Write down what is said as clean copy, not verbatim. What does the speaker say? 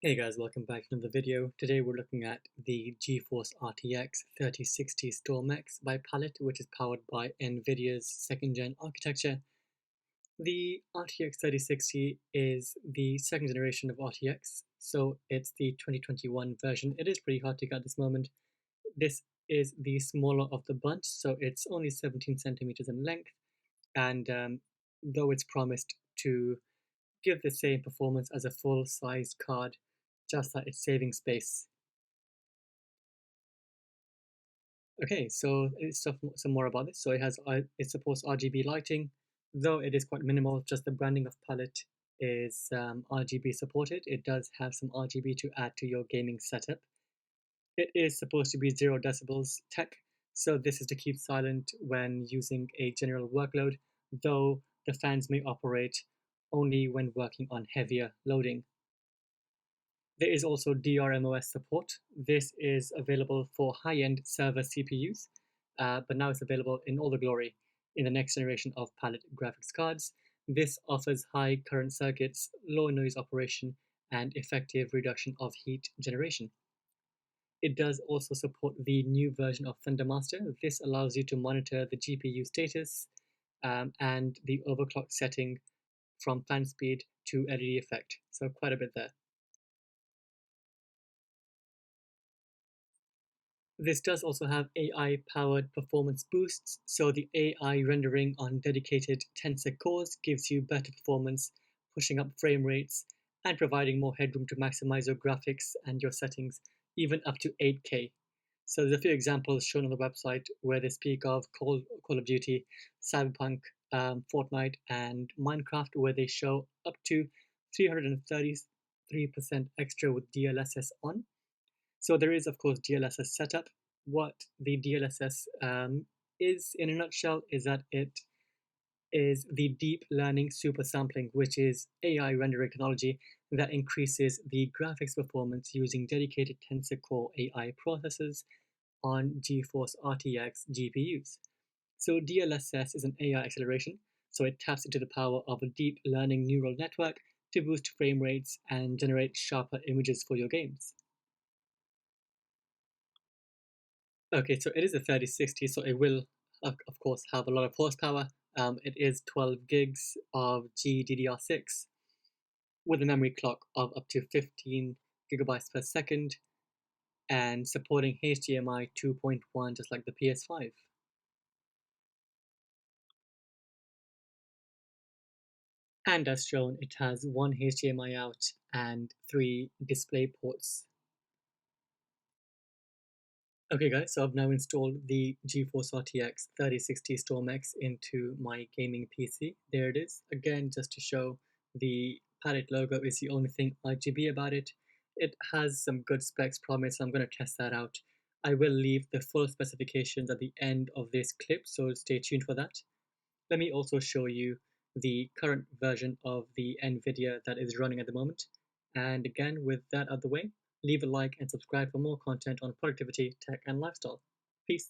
Hey guys, welcome back to another video. Today we're looking at the Geforce Rtx 3060 Stormx by Palit, which is powered by NVIDIA's second-gen architecture. The RTX 3060 is the second generation of RTX, so it's the 2021 version. It is pretty hard to get at this moment. This is the smaller of the bunch, so it's only 17 centimeters in length, and though it's promised to give the same performance as a full-sized card, just that it's saving space. Okay, so it's some more about this. So it supports RGB lighting, though it is quite minimal. Just the branding of Palit is RGB supported. It does have some RGB to add to your gaming setup. It is supposed to be 0 decibels tech, so this is to keep silent when using a general workload, though the fans may operate only when working on heavier loading. There is also DRMOS support. This is available for high-end server CPUs, but now it's available in all the glory in the next generation of Palit graphics cards. This offers high current circuits, low noise operation, and effective reduction of heat generation. It does also support the new version of ThunderMaster. This allows you to monitor the GPU status and the overclock setting from fan speed to LED effect, so quite a bit there. This does also have AI-powered performance boosts, so the AI rendering on dedicated tensor cores gives you better performance, pushing up frame rates, and providing more headroom to maximize your graphics and your settings, even up to 8K. So there's a few examples shown on the website where they speak of Call of Duty, Cyberpunk, Fortnite, and Minecraft, where they show up to 333% extra with DLSS on. So there is, of course, DLSS setup. What the DLSS is, in a nutshell, is that it is the deep learning super sampling, which is AI rendering technology that increases the graphics performance using dedicated tensor core AI processors on Geforce Rtx GPUs. So DLSS is an AI acceleration, so it taps into the power of a deep learning neural network to boost frame rates and generate sharper images for your games. Okay, so it is a 3060, so it will, of course, have a lot of horsepower. It is 12 gigs of GDDR6 with a memory clock of up to 15 gigabytes per second and supporting HDMI 2.1 just like the PS5. And as shown, it has one HDMI out and 3 display ports. Okay guys, so I've now installed the Geforce Rtx 3060 Stormx into my gaming PC. There it is. Again, just to show, the Palit logo is the only thing RGB about it. It has some good specs promised, so I'm going to test that out. I will leave the full specifications at the end of this clip, so stay tuned for that. Let me also show you the current version of the NVIDIA that is running at the moment. And again, with that out of the way, leave a like and subscribe for more content on productivity, tech, and lifestyle. Peace.